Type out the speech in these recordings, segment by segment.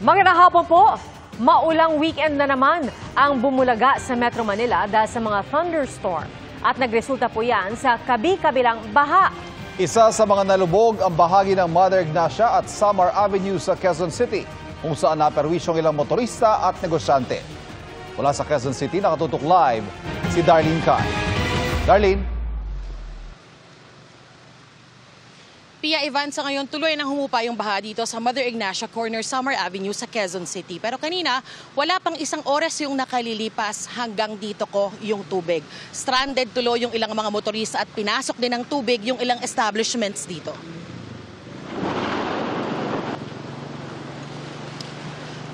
Magandang hapon po. Maulang weekend na naman ang bumulaga sa Metro Manila dahil sa mga thunderstorm. At nagresulta po yan sa kabi-kabilang baha. Isa sa mga nalubog ang bahagi ng Mother Ignacia at Samar Avenue sa Quezon City, kung saan naperwisyong ilang motorista at negosyante. Mula sa Quezon City, nakatutok live si Darlene Kai. Darlene? Pia, Ivan, sa ngayon tuloy nang humupa yung baha dito sa Mother Ignacia Corner, Samar Avenue sa Quezon City. Pero kanina, wala pang isang oras yung nakalilipas hanggang dito ko yung tubig. Stranded tuloy yung ilang mga motorista at pinasok din ng tubig yung ilang establishments dito.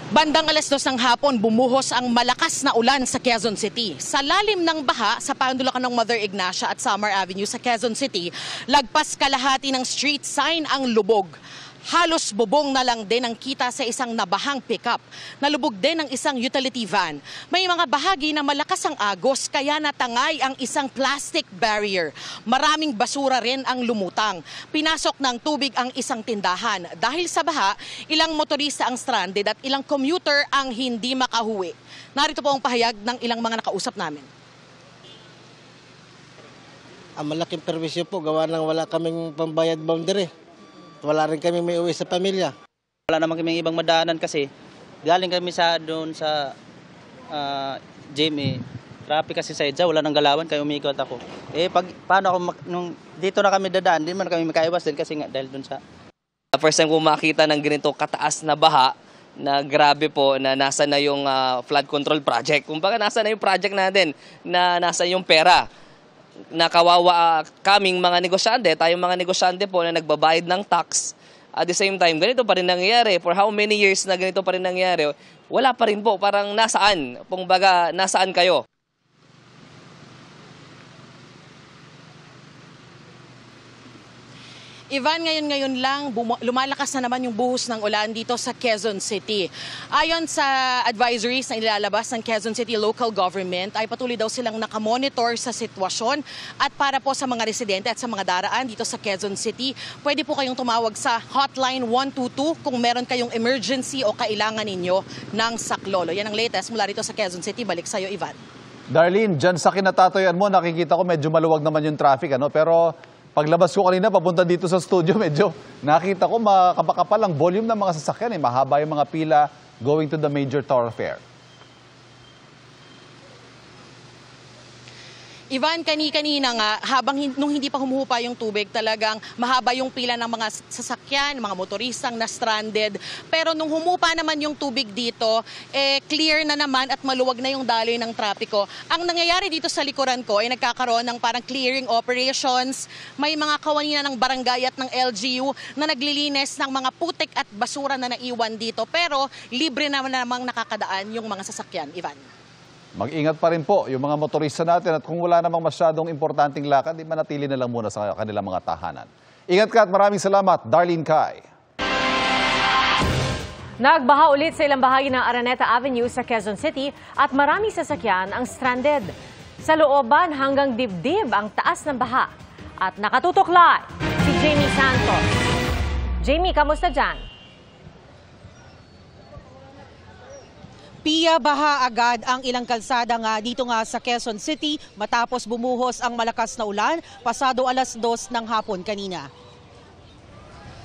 Bandang 2:00 ng hapon, bumuhos ang malakas na ulan sa Quezon City. Sa lalim ng baha sa panulakan ng Mother Ignacia at Samar Avenue sa Quezon City, lagpas kalahati ng street sign ang lubog. Halos bubong na lang din ang kita sa isang nabahang pickup. Nalubog din ang isang utility van. May mga bahagi na malakas ang agos kaya natangay ang isang plastic barrier. Maraming basura rin ang lumutang. Pinasok ng tubig ang isang tindahan. Dahil sa baha, ilang motorista ang stranded at ilang commuter ang hindi makahuwi. Narito po ang pahayag ng ilang mga nakausap namin. Ang malaking perwisyo po, gawa ng wala kaming pambayad boundary. Wala rin kami may uwi sa pamilya. Wala naman kaming ibang madaanan kasi galing kami doon sa gym. Traffic kasi sa EDSA, wala nang galawan kaya umikot ako. Paano ako nung dito na kami dadaan, hindi man kami makaiwas din kasi nga dahil doon sa first time ko makita ng ganito kataas na baha na grabe po na nasa na yung flood control project. Kumbaga nasa na yung project natin na nasa yung pera. Nakawawa kaming mga negosyante, tayong mga negosyante po na nagbabayad ng tax. At the same time, ganito pa rin nangyayari. For how many years na ganito pa rin nangyayari, wala pa rin po. Parang nasaan? Kumbaga, nasaan kayo? Ivan, ngayon lang lumalakas na naman yung buhos ng ulan dito sa Quezon City. Ayon sa advisories na ilalabas ng Quezon City Local Government, ay patuloy daw silang nakamonitor sa sitwasyon. At para po sa mga residente at sa mga daraan dito sa Quezon City, pwede po kayong tumawag sa Hotline 122 kung meron kayong emergency o kailangan ninyo ng saklolo. Yan ang latest mula rito sa Quezon City. Balik sa'yo, Ivan. Darlene, dyan sa kinatatoyan mo, nakikita ko medyo maluwag naman yung traffic, pero paglabas ko kanina, papunta dito sa studio, medyo nakita ko makapakapal ang volume ng mga sasakyan. Mahaba yung mga pila going to the major thoroughfare. Ivan, kanina nga, nung hindi pa humuhupa yung tubig, talagang mahaba yung pila ng mga sasakyan, mga motoristang na stranded. Pero nung humupa naman yung tubig dito, clear na naman at maluwag na yung daloy ng trapiko. Ang nangyayari dito sa likuran ko ay nagkakaroon ng parang clearing operations. May mga kawanina ng barangay at ng LGU na naglilinis ng mga putik at basura na naiwan dito. Pero libre naman namang nakakadaan yung mga sasakyan, Ivan. Mag-ingat pa rin po yung mga motorista natin at kung wala namang masyadong importanteng lakad, manatili na lang muna sa kanilang mga tahanan. Ingat ka at maraming salamat, Darlene Kai. Nagbaha ulit sa ilang bahagi ng Araneta Avenue sa Quezon City at maraming sasakyan ang stranded. Sa looban hanggang dibdib ang taas ng baha. At nakatutok live si Jamie Santos. Jamie, kamusta dyan? Pia, baha agad ang ilang kalsada nga dito nga sa Quezon City matapos bumuhos ang malakas na ulan pasado 2:00 ng hapon kanina.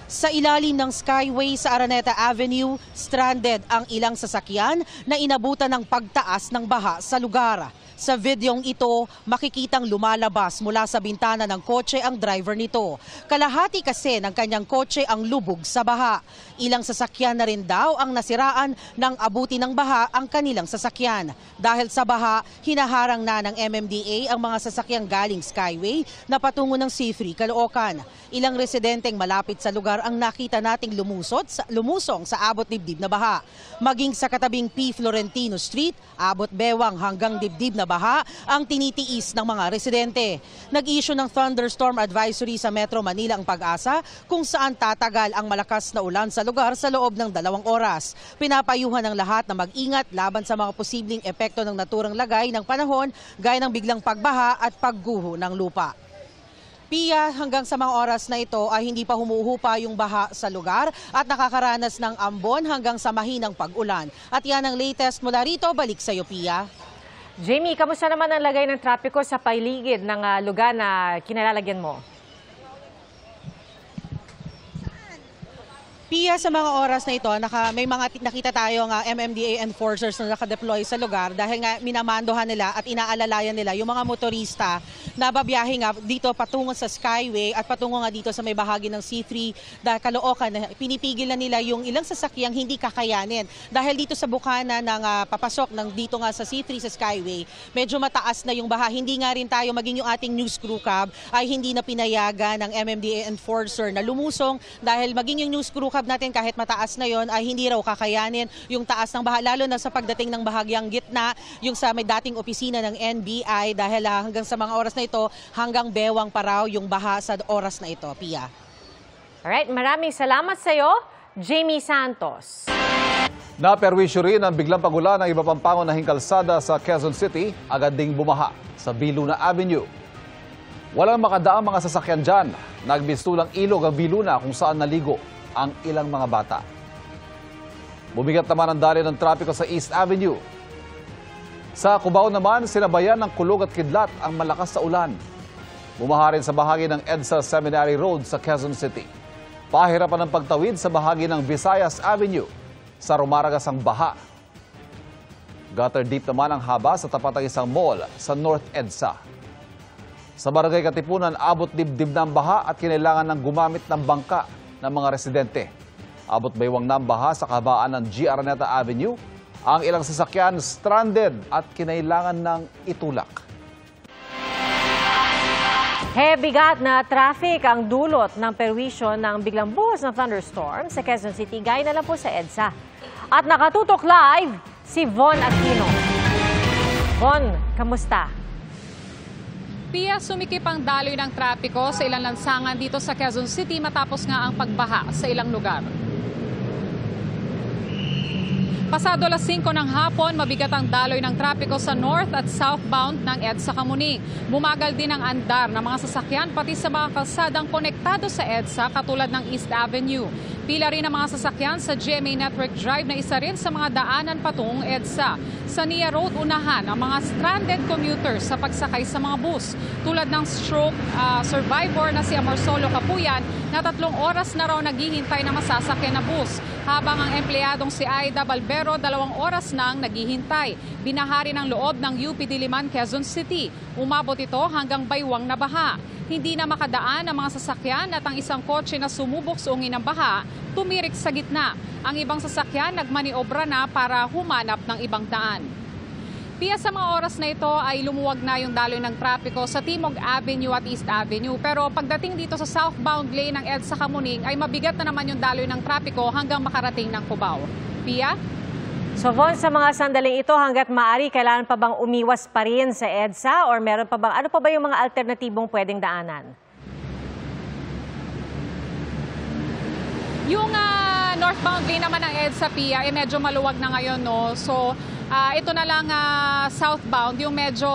Sa ilalim ng Skyway sa Araneta Avenue, stranded ang ilang sasakyan na inabutan ng pagtaas ng baha sa lugar. Sa videong ito, makikitang lumalabas mula sa bintana ng kotse ang driver nito. Kalahati kasi ng kanyang kotse ang lubog sa baha. Ilang sasakyan na rin daw ang nasiraan ng abuti ng baha ang kanilang sasakyan. Dahil sa baha, hinaharang na ng MMDA ang mga sasakyang galing Skyway na patungo ng C3 Caloocan. Ilang residenteng malapit sa lugar ang nakita nating lumusong sa abot dibdib na baha. Maging sa katabing P. Florentino Street, abot bewang hanggang dibdib na baha ang tinitiis ng mga residente. Nag-issue ng thunderstorm advisory sa Metro Manila ang Pag-asa kung saan tatagal ang malakas na ulan sa lugar sa loob ng 2 oras. Pinapayuhan ng lahat na mag-ingat laban sa mga posibleng epekto ng naturang lagay ng panahon gaya ng biglang pagbaha at pagguho ng lupa. Pia, hanggang sa mga oras na ito ay hindi pa humuhupa yung baha sa lugar at nakakaranas ng ambon hanggang sa mahinang pag-ulan. At yan ang latest mula rito. Balik sa iyo, Pia. Jamie, kamusta naman ang lagay ng trapiko sa paligid ng lugar na kinalalagyan mo? Pia, sa mga oras na ito, may mga nakita tayong MMDA enforcers na nakadeploy sa lugar dahil nga minamandohan nila at inaalalayan nila yung mga motorista na babiyahe nga dito patungo sa Skyway at patungo nga dito sa may bahagi ng C3 dahil Caloocan. Pinipigil na nila yung ilang sasakyang hindi kakayanin dahil dito sa bukana ng papasok ng dito nga sa C3 sa Skyway, medyo mataas na yung baha. Hindi nga rin tayo maging yung ating news crew cab ay hindi na pinayagan ng MMDA enforcer na lumusong dahil maging yung news crew cab natin kahit mataas na yon ay hindi raw kakayanin yung taas ng baha, lalo na sa pagdating ng bahagyang gitna, yung sa may dating opisina ng NBI dahil hanggang sa mga oras na ito, hanggang bewang pa raw yung baha sa oras na ito, Pia. Alright, maraming salamat sa iyo, Jamie Santos. Naperwisyo rin ang biglang pagulan ng iba pang pangunahing kalsada sa Quezon City, agad ding bumaha sa Biluna Avenue. Walang makadaang mga sasakyan dyan. Nagbistulang ilog ang Biluna kung saan naligo ang ilang mga bata. Bumigat naman ang daloy ng trapiko sa East Avenue. Sa Cubao naman, sinabayan ng kulog at kidlat ang malakas na ulan. Bumaha rin sa bahagi ng EDSA Seminary Road sa Quezon City. Pahirapan ng pagtawid sa bahagi ng Visayas Avenue. Sa Rumaragas ang baha. Gutter deep naman ang haba sa tapat ng isang mall sa North EDSA. Sa Barangay Katipunan, abot dibdib na ang baha at kinailangan ng gumamit ng bangka ng mga residente. Abot baywang na ang baha sa kabaan ng G. Araneta Avenue. Ang ilang sasakyan stranded at kinailangan ng itulak. Bigat na traffic ang dulot ng perwisyo ng biglang buhos ng thunderstorm sa Quezon City, gaya na lang po sa EDSA. At nakatutok live si Von Aquino. Von, kamusta? Pia, sumikip ang daloy ng trapiko sa ilang lansangan dito sa Quezon City matapos nga ang pagbaha sa ilang lugar. Pasado alas 5 ng hapon, mabigat ang daloy ng trapiko sa north at southbound ng EDSA Kamuning. Bumagal din ang andar ng mga sasakyan pati sa mga kalsadang konektado sa EDSA katulad ng East Avenue. Pila rin ang mga sasakyan sa GMA Network Drive na isa rin sa mga daanan patungong EDSA. Sa NIA Road, unahan ang mga stranded commuters sa pagsakay sa mga bus. Tulad ng stroke survivor na si Amorsolo Capuyan na 3 oras na raw naghihintay na masasakyan na bus. Habang ang empleyadong si Aida Balbero 2 oras nang naghihintay. Binahari ng loob ng UP Diliman, Quezon City. Umabot ito hanggang baywang na baha. Hindi na makadaan ang mga sasakyan at ang isang kotse na sumubok sa ungin ng baha, tumirik sa gitna. Ang ibang sasakyan nagmaniobra na para humanap ng ibang daan. Pia, sa mga oras na ito ay lumuwag na yung daloy ng trapiko sa Timog Avenue at East Avenue. Pero pagdating dito sa southbound lane ng EDSA Kamuning ay mabigat na naman yung daloy ng trapiko hanggang makarating ng Cubao. Pia? So Von, sa mga sandaling ito, hanggat maaari, kailangan pa bang umiwas pa rin sa EDSA or meron pa bang, ano pa ba yung mga alternatibong pwedeng daanan? Yung northbound lane naman ng EDSA, Pia, medyo maluwag na ngayon, no? So ito na lang southbound, yung medyo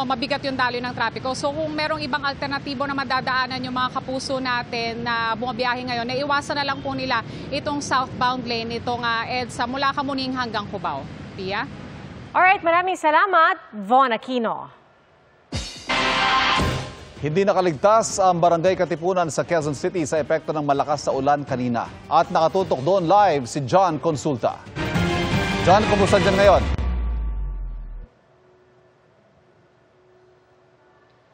mabigat yung daloy ng trapiko. So kung merong ibang alternatibo na madadaanan yung mga kapuso natin na bumabiyahe ngayon, iwasan na lang po nila itong southbound lane, itong EDSA mula Kamuning hanggang Cubao. Pia? Alright, maraming salamat, Von Aquino. Hindi nakaligtas ang Barangay Katipunan sa Quezon City sa epekto ng malakas na ulan kanina. At nakatutok doon live si John Consulta. John, kumusta dyan ngayon?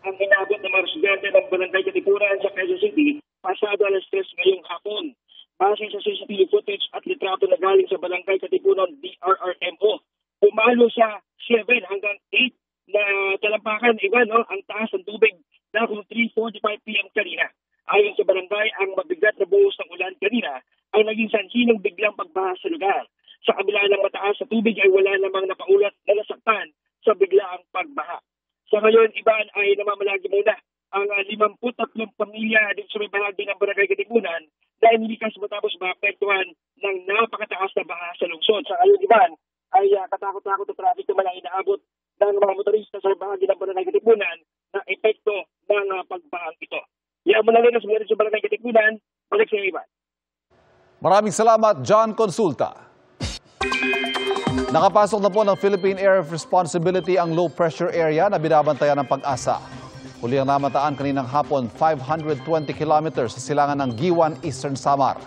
Ang inabot ng mga residente ng Barangay Katipunan sa Quezon City pasado alas 3 ngayong hapon. Base sa CCTV footage at litrato na galing sa Barangay Katipunan DRRMO, pumalo sa 7 hanggang 8 na talampakan. Iwan, ang taas ng tubig na kung 3:45 p.m. kanina. Ayon sa barangay, ang mabigat na buhos ng ulan kanina ay naging sanhi ng biglang pagbaha sa lugar. Sa kabila ng mataas sa tubig ay wala namang napaulat na nasaktan sa biglaang pagbaha. Sa ngayon, iban ay namamalagi muna ang 53 pamilya dito sa may bahagi ng Barangay Katipunan na inilikas matapos maapektuhan ng napakataas na baha sa lungsod. Sa ngayon, iban ay katakot-takot na traffic naman ang inaabot ng mga motorista sa bahagi ng Barangay Katipunan na epekto ng Katipunan. Balik sa iba. Maraming salamat, John Consulta. Nakapasok na po ng Philippine Area of Responsibility ang low pressure area na binabantayan ng Pag-asa. Huli ang namataan kaninang hapon 520 kilometers sa silangan ng Giwan, Eastern Samar.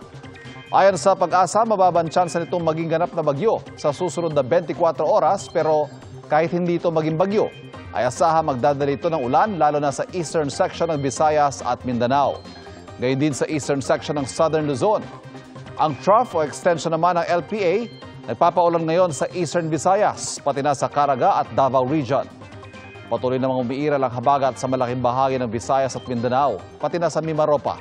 Ayon sa Pag-asa, mababang tsansa nitong maging ganap na bagyo sa susunod na 24 oras, pero kahit hindi ito maging bagyo, ay asahan magdadala ito ng ulan lalo na sa eastern section ng Visayas at Mindanao. Gayon din sa eastern section ng Southern Luzon. Ang trough o extension naman ng LPA nagpapaulan ngayon sa Eastern Visayas, pati na sa Caraga at Davao Region. Patuloy namang umiiral ang habagat sa malaking bahagi ng Visayas at Mindanao, pati na sa Mimaropa.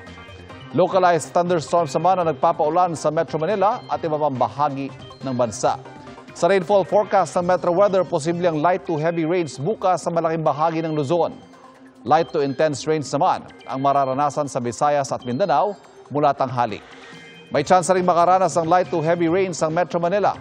Localized thunderstorms naman ang nagpapaulan sa Metro Manila at iba pang bahagi ng bansa. Sa rainfall forecast ng Metro Weather, posibleng light to heavy rains bukas sa malaking bahagi ng Luzon. Light to intense rains naman ang mararanasan sa Visayas at Mindanao mula tanghali. May chance ring makaranas ng light to heavy rains ang Metro Manila